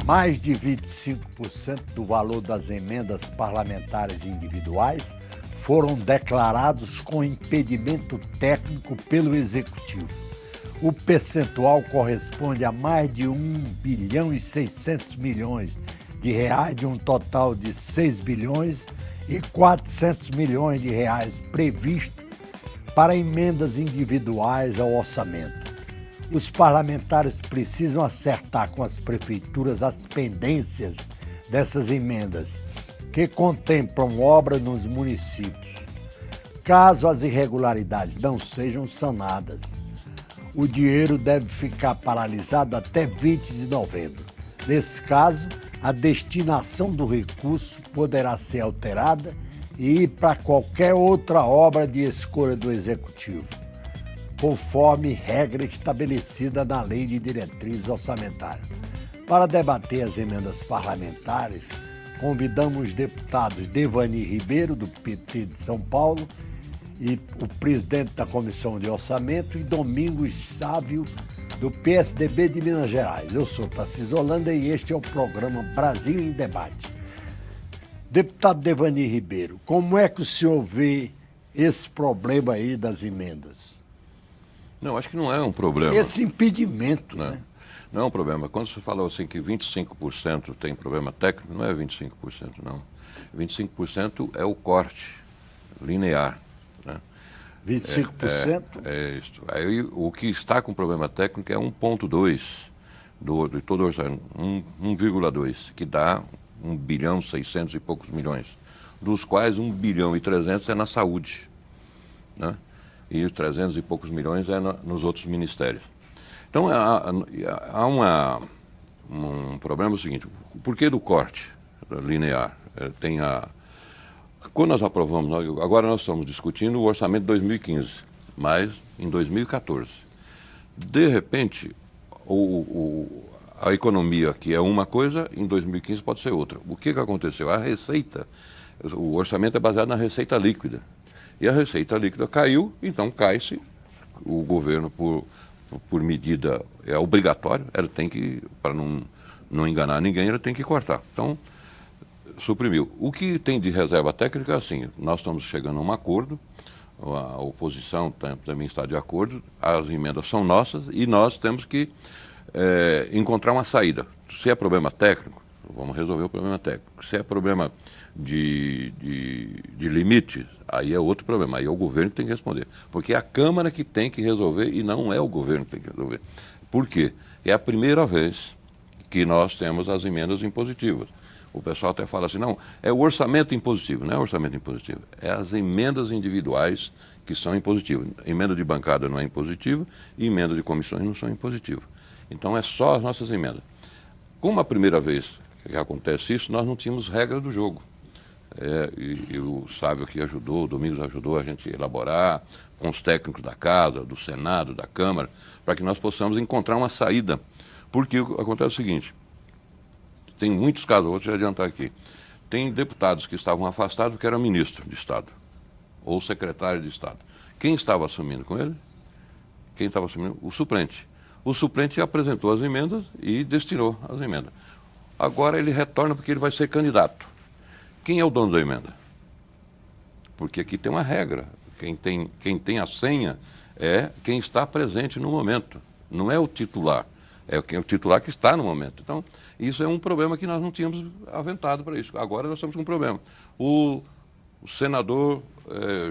Mais de 25% do valor das emendas parlamentares individuais foram declarados com impedimento técnico pelo Executivo. O percentual corresponde a mais de 1 bilhão e 600 milhões de reais, de um total de 6 bilhões e 400 milhões de reais previsto para emendas individuais ao orçamento. Os parlamentares precisam acertar com as prefeituras as pendências dessas emendas, que contemplam obras nos municípios. Caso as irregularidades não sejam sanadas, o dinheiro deve ficar paralisado até 20 de novembro. Nesse caso, a destinação do recurso poderá ser alterada e ir para qualquer outra obra de escolha do Executivo, conforme regra estabelecida na Lei de Diretrizes Orçamentárias. Para debater as emendas parlamentares, convidamos os deputados Devani Ribeiro, do PT de São Paulo, e o presidente da Comissão de Orçamento, e Domingos Sávio, do PSDB de Minas Gerais. Eu sou Tarcísio Holanda e este é o programa Brasil em Debate. Deputado Devani Ribeiro, como é que o senhor vê esse problema aí das emendas? Não, acho que não é um problema. Esse impedimento, não, né? Não é um problema. Quando você falou assim que 25% tem problema técnico, não é 25%, não. 25% é o corte linear. Né? 25%? É isso. Aí o que está com problema técnico é 1,2 de todo o orçamento, 1,2, que dá 1 bilhão 600 e poucos milhões, dos quais 1 bilhão e 300 é na saúde, né? E os 300 e poucos milhões é nos outros ministérios. Então, há um problema seguinte: o porquê do corte linear? Quando nós aprovamos, agora nós estamos discutindo o orçamento de 2015, mas em 2014. De repente, a economia, que é uma coisa, em 2015 pode ser outra. O que aconteceu? A receita, o orçamento é baseado na receita líquida. E a receita líquida caiu, então cai-se. O governo, por medida, é obrigatório, ela tem que, para não enganar ninguém, ela tem que cortar. Então, suprimiu. O que tem de reserva técnica é assim: nós estamos chegando a um acordo, a oposição também está de acordo, as emendas são nossas e nós temos que encontrar uma saída. Se é problema técnico, vamos resolver o problema técnico. Se é problema de limites, aí é outro problema, aí é o governo que tem que responder. Porque é a Câmara que tem que resolver e não é o governo que tem que resolver. Por quê? É a primeira vez que nós temos as emendas impositivas. O pessoal até fala assim, não, é o orçamento impositivo. Não é orçamento impositivo, é as emendas individuais que são impositivas. Emenda de bancada não é impositiva e emenda de comissões não são impositivas. Então é só as nossas emendas. Como a primeira vez que acontece isso, nós não tínhamos regra do jogo. E o Sávio aqui ajudou, o Domingos ajudou a gente a elaborar, com os técnicos da Casa, do Senado, da Câmara, para que nós possamos encontrar uma saída. Porque acontece o seguinte: tem muitos casos, vou te adiantar aqui, tem deputados que estavam afastados que eram ministro de Estado, ou secretário de Estado. Quem estava assumindo com ele? Quem estava assumindo? O suplente. O suplente apresentou as emendas e destinou as emendas. Agora ele retorna porque ele vai ser candidato. Quem é o dono da emenda? Porque aqui tem uma regra. Quem tem a senha é quem está presente no momento. Não é o titular. É o titular que está no momento. Então, isso é um problema que nós não tínhamos aventado para isso. Agora nós estamos com um problema. O senador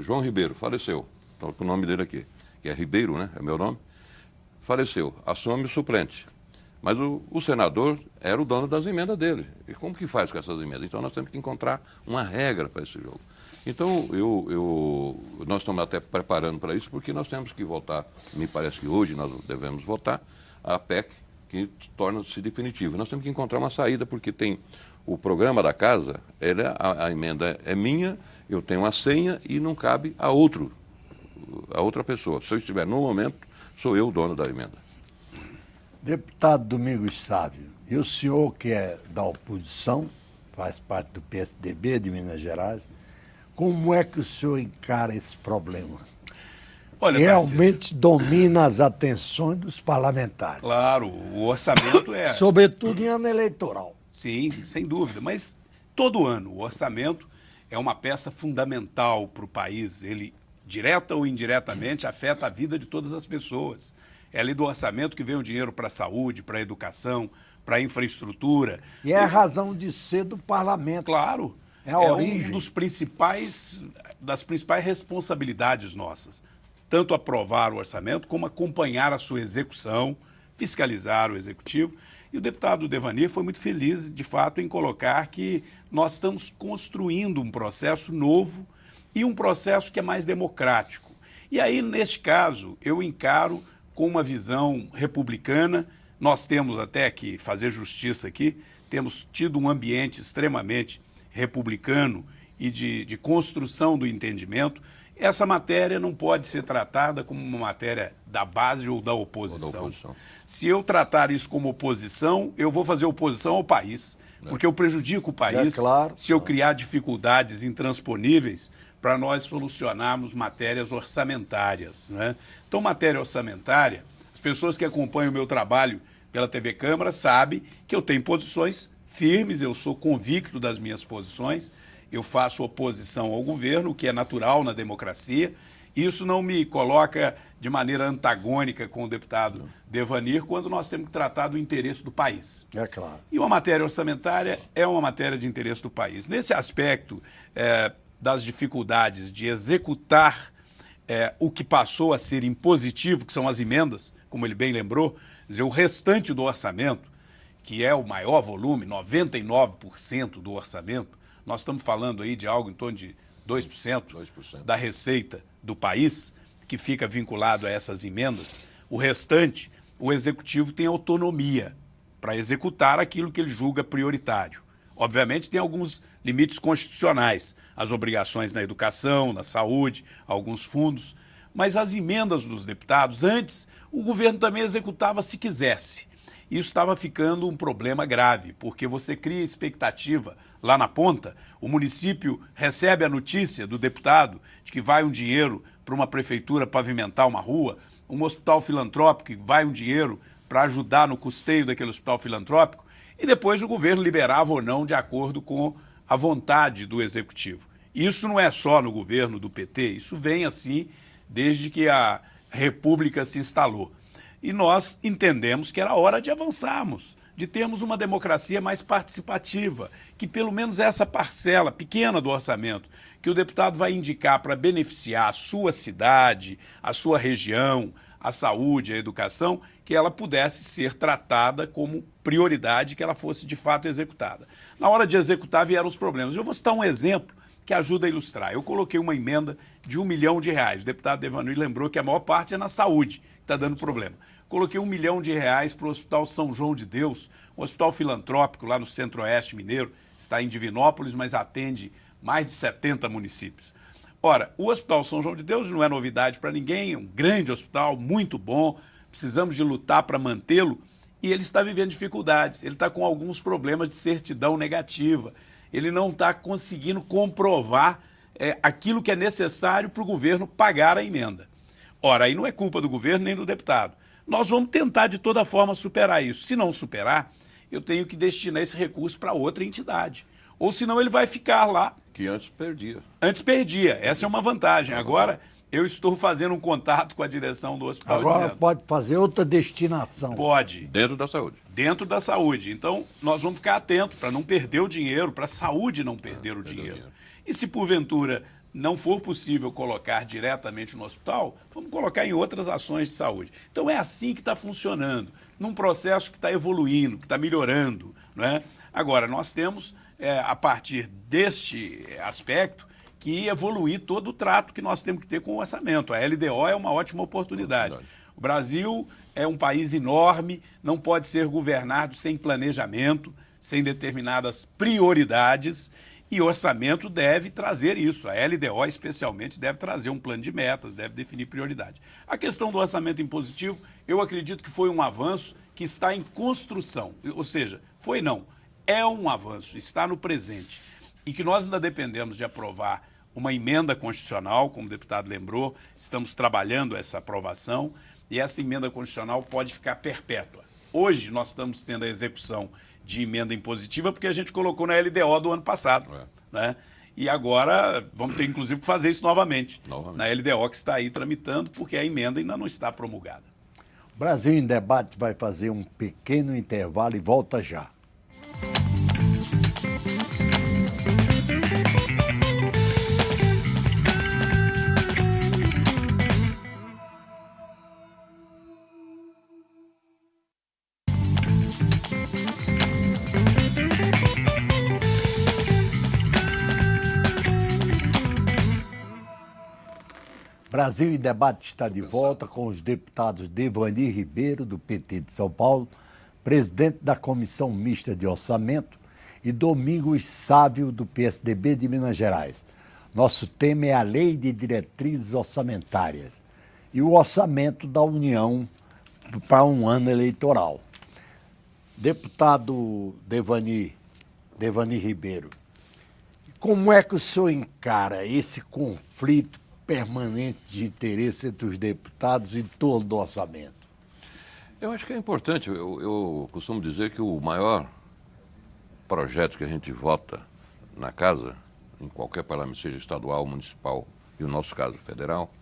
João Ribeiro faleceu. Estou com o nome dele aqui, que é Ribeiro, né? É meu nome. Faleceu. Assume o suplente. Mas o senador era o dono das emendas dele. E como que faz com essas emendas? Então nós temos que encontrar uma regra para esse jogo. Então nós estamos até preparando para isso, porque nós temos que votar, me parece que hoje nós devemos votar, a PEC, que torna-se definitiva. Nós temos que encontrar uma saída, porque tem o programa da casa, a emenda é minha, eu tenho a senha e não cabe a outra pessoa. Se eu estiver no momento, sou eu o dono da emenda. Deputado Domingos Sávio, e o senhor que é da oposição, faz parte do PSDB de Minas Gerais, como é que o senhor encara esse problema? Olha, realmente domina as atenções dos parlamentares. claro, o orçamento é... Sobretudo em ano eleitoral. Sim, sem dúvida, mas todo ano o orçamento é uma peça fundamental para o país. Ele, direta ou indiretamente, afeta a vida de todas as pessoas. É ali do orçamento que vem o dinheiro para a saúde, para a educação, para a infraestrutura. E é a razão de ser do parlamento. Claro, É a origem. das principais responsabilidades nossas. Tanto aprovar o orçamento, como acompanhar a sua execução, fiscalizar o executivo. E o deputado Devanir foi muito feliz, de fato, em colocar que nós estamos construindo um processo novo e um processo que é mais democrático. E aí, neste caso, eu encaro com uma visão republicana. Nós temos até que fazer justiça aqui, temos tido um ambiente extremamente republicano e de construção do entendimento. Essa matéria não pode ser tratada como uma matéria da base ou da oposição. Se eu tratar isso como oposição, eu vou fazer oposição ao país, porque eu prejudico o país se eu criar dificuldades intransponíveis para nós solucionarmos matérias orçamentárias, né? Então, matéria orçamentária, as pessoas que acompanham o meu trabalho pela TV Câmara sabem que eu tenho posições firmes, eu sou convicto das minhas posições, eu faço oposição ao governo, o que é natural na democracia. Isso não me coloca de maneira antagônica com o deputado Devanir, quando nós temos que tratar do interesse do país. É claro. E uma matéria orçamentária é uma matéria de interesse do país. Nesse aspecto das dificuldades de executar o que passou a ser impositivo, que são as emendas, como ele bem lembrou, quer dizer, o restante do orçamento, que é o maior volume, 99% do orçamento, nós estamos falando aí de algo em torno de 2% da receita do país, que fica vinculado a essas emendas. O restante, o Executivo tem autonomia para executar aquilo que ele julga prioritário. Obviamente, tem alguns limites constitucionais, as obrigações na educação, na saúde, alguns fundos, mas as emendas dos deputados, antes, o governo também executava se quisesse. Isso estava ficando um problema grave, porque você cria expectativa lá na ponta, o município recebe a notícia do deputado de que vai um dinheiro para uma prefeitura pavimentar uma rua, um hospital filantrópico, vai um dinheiro para ajudar no custeio daquele hospital filantrópico, e depois o governo liberava ou não de acordo com a vontade do executivo. Isso não é só no governo do PT, isso vem assim desde que a República se instalou. E nós entendemos que era hora de avançarmos, de termos uma democracia mais participativa, que pelo menos essa parcela pequena do orçamento que o deputado vai indicar para beneficiar a sua cidade, a sua região, a saúde, a educação, que ela pudesse ser tratada como prioridade, que ela fosse de fato executada. Na hora de executar vieram os problemas. Eu vou citar um exemplo que ajuda a ilustrar. Eu coloquei uma emenda de R$1 milhão. O deputado Devanir lembrou que a maior parte é na saúde, que está dando problema. Coloquei R$1 milhão para o Hospital São João de Deus, um hospital filantrópico lá no Centro-Oeste Mineiro, está em Divinópolis, mas atende mais de 70 municípios. Ora, o Hospital São João de Deus não é novidade para ninguém, é um grande hospital, muito bom, precisamos de lutar para mantê-lo, e ele está vivendo dificuldades, ele está com alguns problemas de certidão negativa, ele não está conseguindo comprovar aquilo que é necessário para o governo pagar a emenda. Ora, aí não é culpa do governo nem do deputado. Nós vamos tentar de toda forma superar isso. Se não superar, eu tenho que destinar esse recurso para outra entidade. Ou senão ele vai ficar lá. Que antes perdia. Antes perdia. Essa é uma vantagem. Agora eu estou fazendo um contato com a direção do hospital. Agora pode fazer outra destinação. Pode. Dentro da saúde. Dentro da saúde. Então, nós vamos ficar atentos para não perder o dinheiro, para a saúde não perder o dinheiro. E se porventura não for possível colocar diretamente no hospital, vamos colocar em outras ações de saúde. Então é assim que está funcionando, num processo que está evoluindo, que está melhorando, não é? Agora, nós temos, a partir deste aspecto, que evoluir todo o trato que nós temos que ter com o orçamento. A LDO é uma ótima oportunidade. O Brasil é um país enorme, não pode ser governado sem planejamento, sem determinadas prioridades, e orçamento deve trazer isso. A LDO, especialmente, deve trazer um plano de metas, deve definir prioridade. A questão do orçamento impositivo, eu acredito que foi um avanço que está em construção. Ou seja, é um avanço, está no presente. E que nós ainda dependemos de aprovar uma emenda constitucional, como o deputado lembrou, estamos trabalhando essa aprovação, e essa emenda constitucional pode ficar perpétua. Hoje nós estamos tendo a execução de emenda impositiva porque a gente colocou na LDO do ano passado, né? E agora vamos ter, inclusive, que fazer isso novamente, na LDO que está aí tramitando, porque a emenda ainda não está promulgada. Brasil em Debate vai fazer um pequeno intervalo e volta já. Brasil em Debate está de volta com os deputados Devani Ribeiro, do PT de São Paulo, presidente da Comissão Mista de Orçamento, e Domingos Sávio, do PSDB de Minas Gerais. Nosso tema é a Lei de Diretrizes Orçamentárias e o orçamento da União para um ano eleitoral. Deputado Devani Ribeiro, como é que o senhor encara esse conflito permanente de interesse entre os deputados em torno do orçamento? Eu acho que é importante. Eu costumo dizer que o maior projeto que a gente vota na casa, em qualquer parlamento, seja estadual, municipal e, no nosso caso, federal,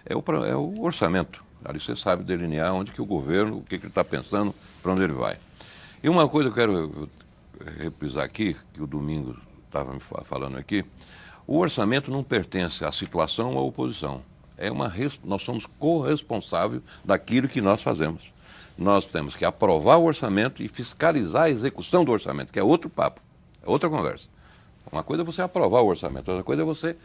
é o orçamento. Ali você sabe delinear onde que o governo, o que ele está pensando, para onde ele vai. E uma coisa que eu quero reprisar aqui, que o Domingos estava me falando aqui, o orçamento não pertence à situação ou à oposição. Nós somos corresponsáveis daquilo que nós fazemos. Nós temos que aprovar o orçamento e fiscalizar a execução do orçamento, que é outro papo, é outra conversa. Uma coisa é você aprovar o orçamento, outra coisa é você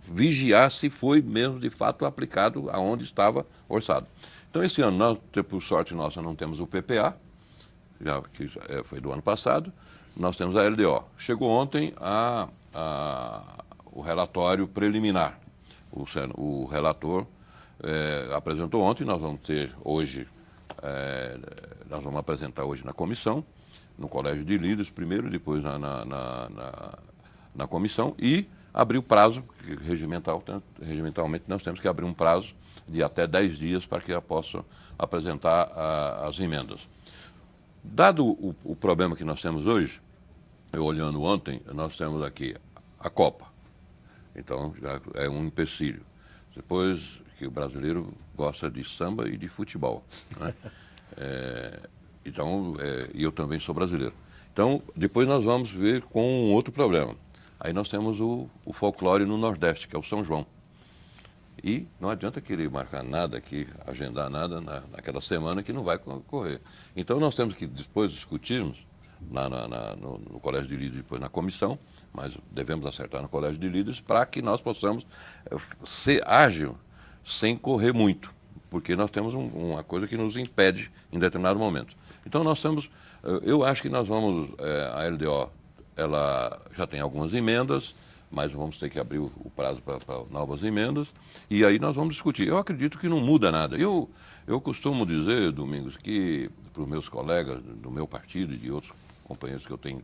vigiar se foi mesmo de fato aplicado aonde estava orçado. Então, esse ano, nós, por sorte nossa, não temos o PPA, que foi do ano passado. Nós temos a LDO. Chegou ontem o relatório preliminar. O relator apresentou ontem, nós vamos ter hoje, nós vamos apresentar hoje na comissão, no Colégio de Líderes, primeiro, depois na comissão, e abrir o prazo, que regimentalmente nós temos que abrir um prazo de até 10 dias para que ela possa apresentar as emendas. Dado o problema que nós temos hoje, eu olhando ontem, nós temos aqui a Copa. Então, já é um empecilho. Depois que o brasileiro gosta de samba e de futebol, né? E eu também sou brasileiro. Então, depois nós vamos ver com um outro problema. Aí nós temos o folclore no Nordeste, que é o São João. E não adianta querer marcar nada aqui, agendar nada naquela semana que não vai ocorrer. Então, nós temos que depois discutirmos no Colégio de Líderes, depois na comissão, mas devemos acertar no Colégio de Líderes para que nós possamos ser ágil sem correr muito, porque nós temos uma coisa que nos impede em determinado momento. Então, eu acho que nós vamos, a LDO, ela já tem algumas emendas, mas vamos ter que abrir o prazo para novas emendas, e aí nós vamos discutir. Eu acredito que não muda nada. Eu costumo dizer, Domingos, que para os meus colegas do meu partido e de outros companheiros que eu tenho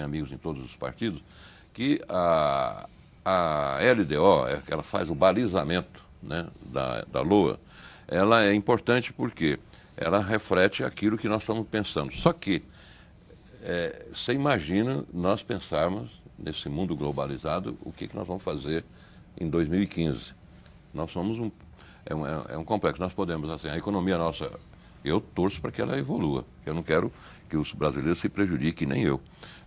amigos em todos os partidos, que a LDO, ela faz o balizamento, né, da LOA, ela é importante porque ela reflete aquilo que nós estamos pensando. Só que você imagina nós pensarmos nesse mundo globalizado, o que nós vamos fazer em 2015. Nós somos um complexo. Nós podemos, assim, a economia nossa, eu torço para que ela evolua. Eu não quero que os brasileiros se prejudiquem, nem eu.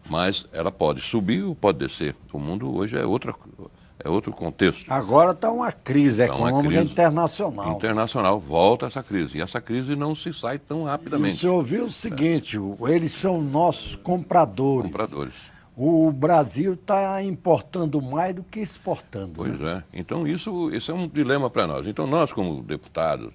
Mas ela pode subir ou pode descer. O mundo hoje é outro contexto. Agora está uma crise econômica internacional. Internacional, volta essa crise. E essa crise não se sai tão rapidamente. Você ouviu o seguinte, eles são nossos compradores. Compradores. O Brasil está importando mais do que exportando. Pois é. Então, isso é um dilema para nós. Então, nós, como deputados,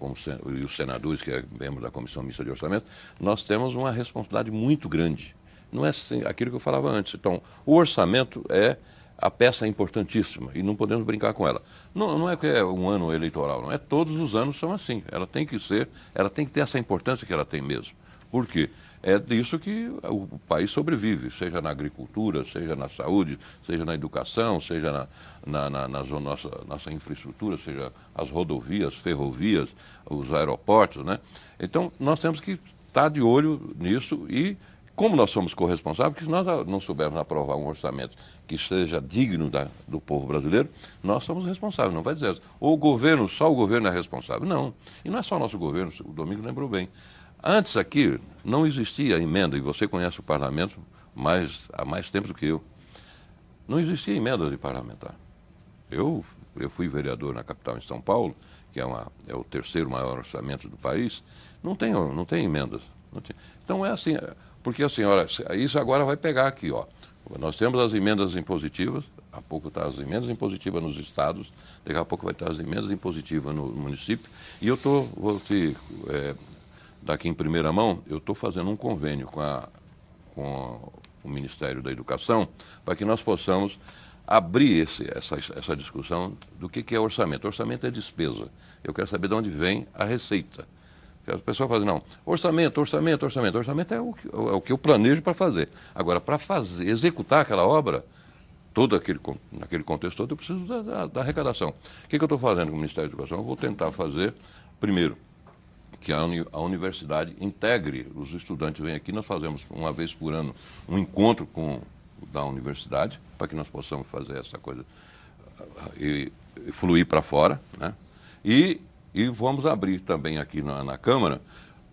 e os senadores, que é membro da Comissão Mista de Orçamento, nós temos uma responsabilidade muito grande. Não é assim, aquilo que eu falava antes. Então, o orçamento é a peça importantíssima e não podemos brincar com ela. Não é que é um ano eleitoral, não é, todos os anos são assim. Ela tem que ter essa importância que ela tem mesmo. Por quê? É disso que o país sobrevive, seja na agricultura, seja na saúde, seja na educação, seja na nossa infraestrutura, seja as rodovias, ferrovias, os aeroportos, né? Então, nós temos que estar de olho nisso e, como nós somos corresponsáveis, porque se nós não soubermos aprovar um orçamento que seja digno do povo brasileiro, nós somos responsáveis. Não vai dizer, ou o governo, só o governo é responsável. Não. E não é só o nosso governo, o Domingos lembrou bem. Antes aqui não existia emenda, e você conhece o parlamento há mais tempo do que eu. Não existia emenda de parlamentar. Eu fui vereador na capital, em São Paulo, que é o terceiro maior orçamento do país, não tem emendas. Não tem. Então é assim, porque a senhora, isso agora vai pegar aqui, ó. Nós temos as emendas impositivas, há pouco está as emendas impositivas nos estados, daqui a pouco vai estar as emendas impositivas no município, e eu daqui em primeira mão, eu estou fazendo um convênio com o Ministério da Educação para que nós possamos abrir essa discussão do que é orçamento. Orçamento é despesa. Eu quero saber de onde vem a receita. As pessoas fazem, não, orçamento. Orçamento é o que eu planejo para fazer. Agora, para executar aquela obra, naquele contexto todo, eu preciso da arrecadação. O que eu estou fazendo com o Ministério da Educação? Eu vou tentar fazer, primeiro, que a universidade integre os estudantes. Vem aqui, nós fazemos uma vez por ano um encontro da universidade, para que nós possamos fazer essa coisa e fluir para fora, né? E vamos abrir também aqui na Câmara,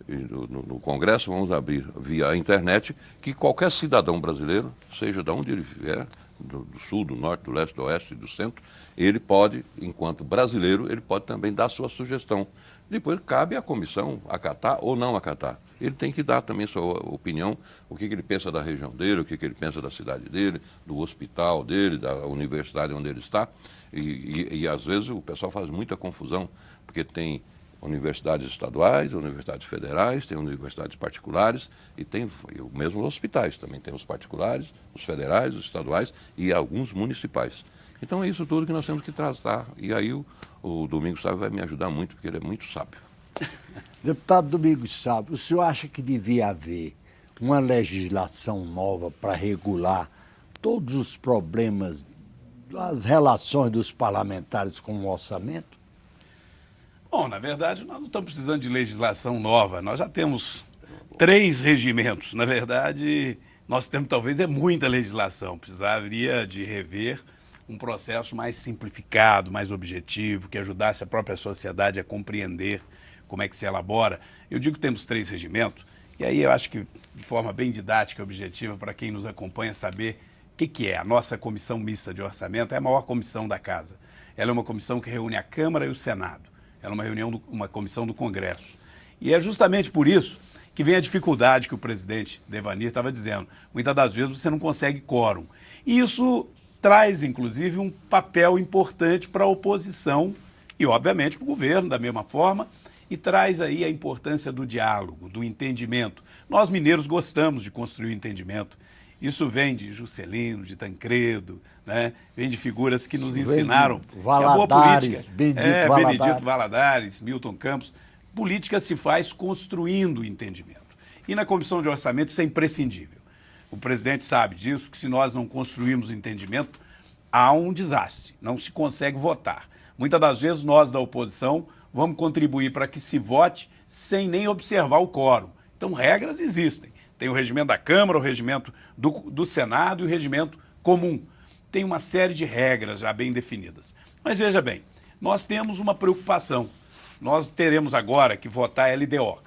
no Congresso, vamos abrir via internet, que qualquer cidadão brasileiro, seja de onde ele vier, do sul, do norte, do leste, do oeste e do centro, ele pode, enquanto brasileiro, ele pode também dar sua sugestão. Depois cabe à comissão acatar ou não acatar. Ele tem que dar também sua opinião, o que ele pensa da região dele, o que ele pensa da cidade dele, do hospital dele, da universidade onde ele está. E às vezes o pessoal faz muita confusão, porque tem universidades estaduais, universidades federais, tem universidades particulares e tem mesmo os hospitais também. Tem os particulares, os federais, os estaduais e alguns municipais. Então é isso tudo que nós temos que tratar. E aí o Domingos Sávio vai me ajudar muito, porque ele é muito sábio. Deputado Domingos Sávio, o senhor acha que devia haver uma legislação nova para regular todos os problemas das relações dos parlamentares com o orçamento? Bom, na verdade, nós não estamos precisando de legislação nova. Nós já temos 3 regimentos. Na verdade, nós temos talvez muita legislação. Precisaria de rever um processo mais simplificado, mais objetivo, que ajudasse a própria sociedade a compreender como é que se elabora. Eu digo que temos 3 regimentos, e aí eu acho que de forma bem didática e objetiva para quem nos acompanha saber o que é. A nossa Comissão Mista de Orçamento é a maior comissão da Casa. Ela é uma comissão que reúne a Câmara e o Senado. Ela é uma comissão do Congresso. E é justamente por isso que vem a dificuldade que o presidente Devanir estava dizendo. Muitas das vezes você não consegue quórum. E isso traz, inclusive, um papel importante para a oposição e, obviamente, para o governo, da mesma forma, e traz aí a importância do diálogo, do entendimento. Nós, mineiros, gostamos de construir o entendimento. Isso vem de Juscelino, de Tancredo, né? Vem de figuras que nos ensinaram que a boa política, Benedito Valadares, Milton Campos, política se faz construindo o entendimento. E na Comissão de Orçamento isso é imprescindível. O presidente sabe disso, que se nós não construirmos o entendimento, há um desastre, não se consegue votar. Muitas das vezes nós da oposição vamos contribuir para que se vote sem nem observar o quórum. Então regras existem. Tem o regimento da Câmara, o regimento do Senado e o regimento comum. Tem uma série de regras já bem definidas. Mas veja bem, nós temos uma preocupação. Nós teremos agora que votar a LDO.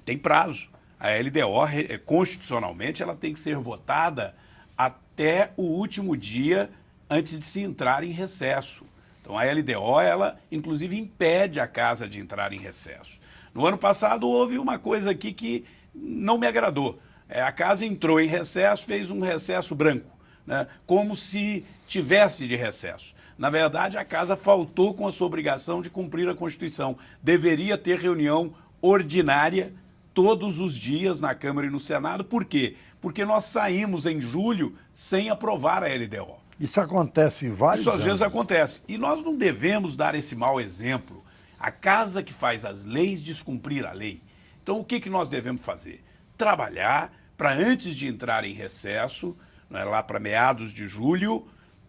Tem prazo. A LDO, constitucionalmente, ela tem que ser votada até o último dia antes de se entrar em recesso. Então a LDO, ela inclusive impede a Casa de entrar em recesso. No ano passado houve uma coisa aqui que não me agradou. A Casa entrou em recesso, fez um recesso branco, né? Como se tivesse de recesso. Na verdade, a Casa faltou com a sua obrigação de cumprir a Constituição. Deveria ter reunião ordinária todos os dias na Câmara e no Senado. Por quê? Porque nós saímos em julho sem aprovar a LDO. Isso acontece em vários anos. Isso às vezes acontece. E nós não devemos dar esse mau exemplo. A Casa que faz as leis descumprir a lei. Então, o que nós devemos fazer? trabalhar para, antes de entrar em recesso, né, lá para meados de julho,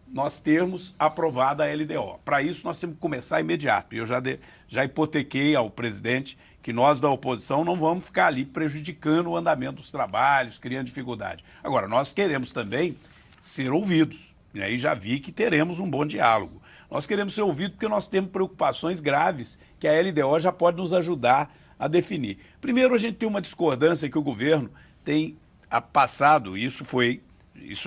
nós termos aprovada a LDO. Para isso, nós temos que começar imediato. E eu já hipotequei ao presidente que nós da oposição não vamos ficar ali prejudicando o andamento dos trabalhos, criando dificuldade. Agora, nós queremos também ser ouvidos. E aí já vi que teremos um bom diálogo. Nós queremos ser ouvidos porque nós temos preocupações graves que a LDO já pode nos ajudar a definir. Primeiro, a gente tem uma discordância que o governo tem passado, isso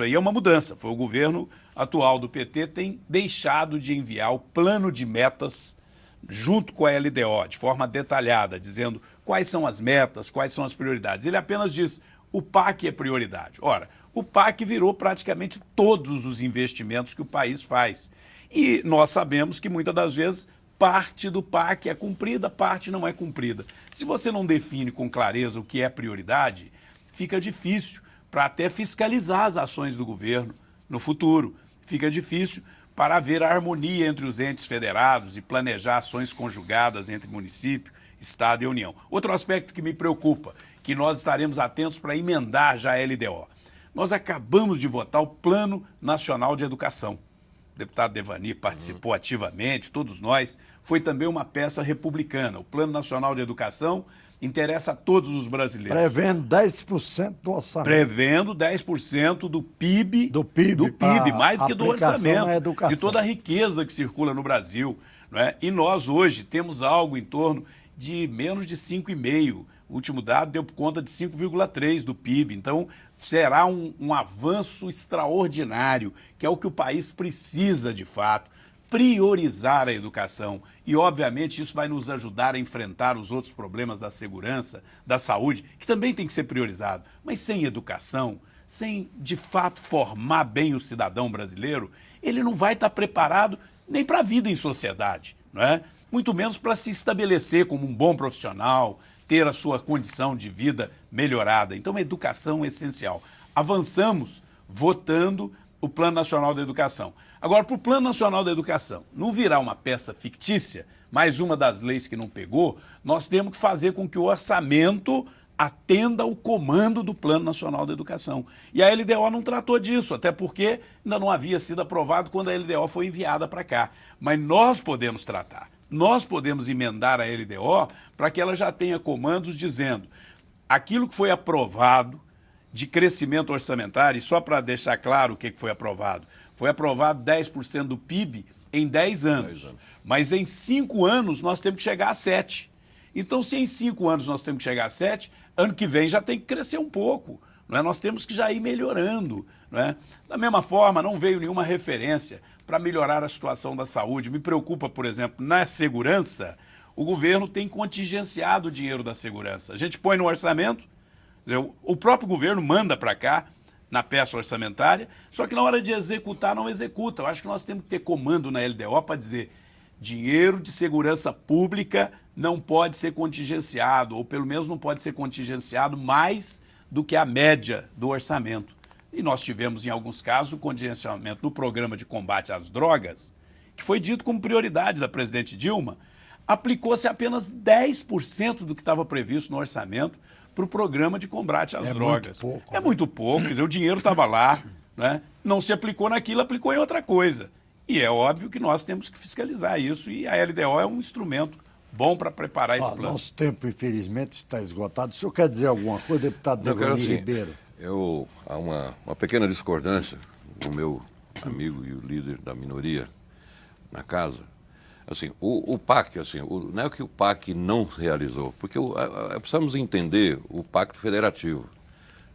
aí é uma mudança, foi o governo atual do PT tem deixado de enviar o plano de metas junto com a LDO, de forma detalhada, dizendo quais são as metas, quais são as prioridades. Ele apenas diz, o PAC é prioridade. Ora, o PAC virou praticamente todos os investimentos que o país faz. E nós sabemos que muitas das vezes parte do PAC é cumprida, parte não é cumprida. Se você não define com clareza o que é prioridade, fica difícil para até fiscalizar as ações do governo no futuro. Fica difícil para haver a harmonia entre os entes federados e planejar ações conjugadas entre município, Estado e União. Outro aspecto que me preocupa, que nós estaremos atentos para emendar já a LDO. Nós acabamos de votar o Plano Nacional de Educação. O deputado Devani participou ativamente, todos nós. Foi também uma peça republicana. O Plano Nacional de Educação interessa a todos os brasileiros. Prevendo 10% do orçamento. Prevendo 10% do PIB, mais do que do orçamento, de toda a riqueza que circula no Brasil. Não é? E nós hoje temos algo em torno de menos de 5,5%. O último dado deu conta de 5,3% do PIB. Então, será um avanço extraordinário, que é o que o país precisa de fato, priorizar a educação. E, obviamente, isso vai nos ajudar a enfrentar os outros problemas da segurança, da saúde, que também tem que ser priorizado. Mas sem educação, sem, de fato, formar bem o cidadão brasileiro, ele não vai estar preparado nem para a vida em sociedade, não é? Muito menos para se estabelecer como um bom profissional, ter a sua condição de vida melhorada. Então, a educação é essencial. Avançamos votando o Plano Nacional da Educação. Agora, para o Plano Nacional da Educação não virar uma peça fictícia, mais uma das leis que não pegou, nós temos que fazer com que o orçamento atenda ao comando do Plano Nacional da Educação. E a LDO não tratou disso, até porque ainda não havia sido aprovado quando a LDO foi enviada para cá. Mas nós podemos tratar. Nós podemos emendar a LDO para que ela já tenha comandos dizendo aquilo que foi aprovado de crescimento orçamentário, e só para deixar claro o que foi aprovado 10% do PIB em 10 anos. Mas em 5 anos nós temos que chegar a 7%. Então, se em 5 anos nós temos que chegar a 7%, ano que vem já tem que crescer um pouco. Não é? Nós temos que já ir melhorando. Não é? Da mesma forma, não veio nenhuma referência para melhorar a situação da saúde. Me preocupa, por exemplo, na segurança, o governo tem contingenciado o dinheiro da segurança. A gente põe no orçamento, o próprio governo manda para cá, na peça orçamentária, só que na hora de executar, não executa. Eu acho que nós temos que ter comando na LDO para dizer dinheiro de segurança pública não pode ser contingenciado, ou pelo menos não pode ser contingenciado mais do que a média do orçamento. E nós tivemos, em alguns casos, o contingenciamento do programa de combate às drogas, que foi dito como prioridade da presidente Dilma, aplicou-se apenas 10% do que estava previsto no orçamento para o programa de combate às drogas. Muito pouco, é muito pouco, quer dizer, o dinheiro estava lá, né? Não se aplicou naquilo, aplicou em outra coisa. E é óbvio que nós temos que fiscalizar isso, e a LDO é um instrumento bom para preparar esse plano. Nosso tempo, infelizmente, está esgotado. O senhor quer dizer alguma coisa, deputado Devani Ribeiro? Há uma pequena discordância com o meu amigo e o líder da minoria na casa. Assim, o PAC, assim, não é que o PAC não realizou, porque precisamos entender o Pacto Federativo,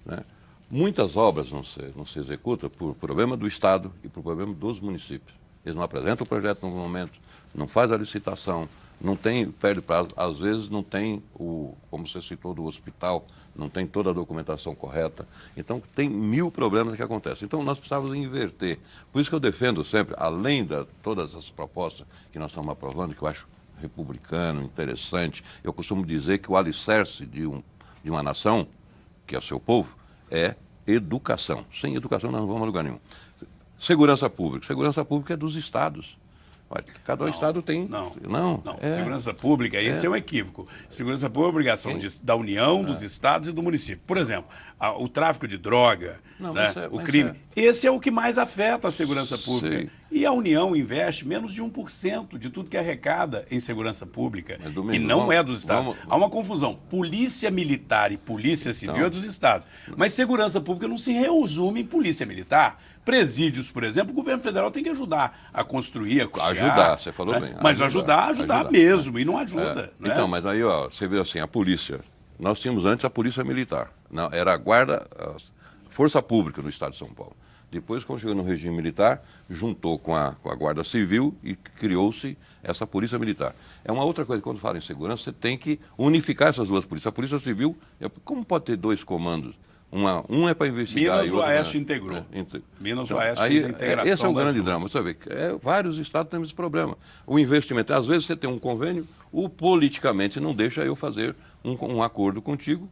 né? Muitas obras não se executam por problema do Estado e por problema dos municípios. Eles não apresentam o projeto no momento, não faz a licitação, não tem, perde prazo, às vezes não tem como você citou, do hospital, não tem toda a documentação correta. Então, tem 1000 problemas que acontecem. Então, nós precisamos inverter. Por isso que eu defendo sempre, além de todas as propostas que nós estamos aprovando, que eu acho republicano, interessante, eu costumo dizer que o alicerce de uma nação, que é o seu povo, é educação. Sem educação, nós não vamos a lugar nenhum. Segurança pública. Segurança pública é dos estados. Mas cada estado tem... Não. É. Segurança pública, esse é um equívoco. Segurança pública é obrigação da União, dos estados e do município. Por exemplo, o tráfico de droga, o crime. Esse é o que mais afeta a segurança pública. Sei. E a União investe menos de 1% de tudo que arrecada em segurança pública. Mas, Domingos, e não é dos estados. vamos- Há uma confusão. Polícia militar e polícia civil Então. é dos estados. Mas segurança pública não se resume em polícia militar. Presídios, por exemplo, o governo federal tem que ajudar a construir, a custear, Ajudar, você falou bem. Mas ajudar mesmo, e não ajuda. Né? Então, mas aí, ó, você vê assim, a polícia. Nós tínhamos antes a polícia militar. Não, era a guarda, a força pública no estado de São Paulo. Depois, quando chegou no regime militar, juntou com a guarda civil e criou-se essa polícia militar. É uma outra coisa, quando fala em segurança, você tem que unificar essas duas polícias. A polícia civil, como pode ter dois comandos? Um é para investigar Minas e outro... Oeste integrou. Minas Oeste aí, fez a integração esse é o das grande duas. drama. Você vê, vários estados têm esse problema. O investimento, às vezes você tem um convênio, o politicamente não deixa eu fazer um acordo contigo,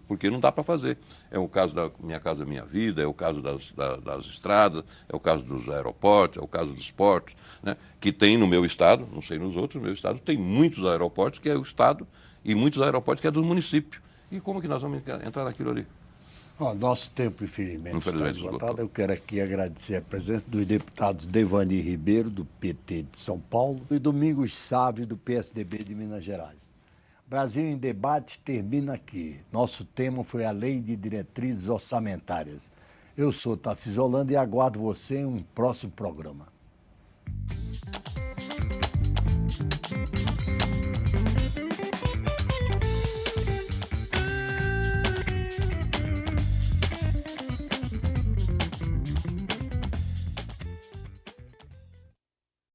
porque não dá para fazer. É o caso da Minha Casa Minha Vida, é o caso das estradas, é o caso dos aeroportos, é o caso dos portos, né? Que tem no meu estado, não sei nos outros, no meu estado tem muitos aeroportos que é o estado e muitos aeroportos que é do município. E como que nós vamos entrar naquilo ali? Ó, nosso tempo, infelizmente, está Infelizmente, esgotado. esgotou. Eu quero aqui agradecer a presença dos deputados Devani Ribeiro, do PT de São Paulo, e Domingos Sávio, do PSDB de Minas Gerais. Brasil em Debate termina aqui. Nosso tema foi a Lei de Diretrizes Orçamentárias. Eu sou Tarcísio Holanda e aguardo você em um próximo programa.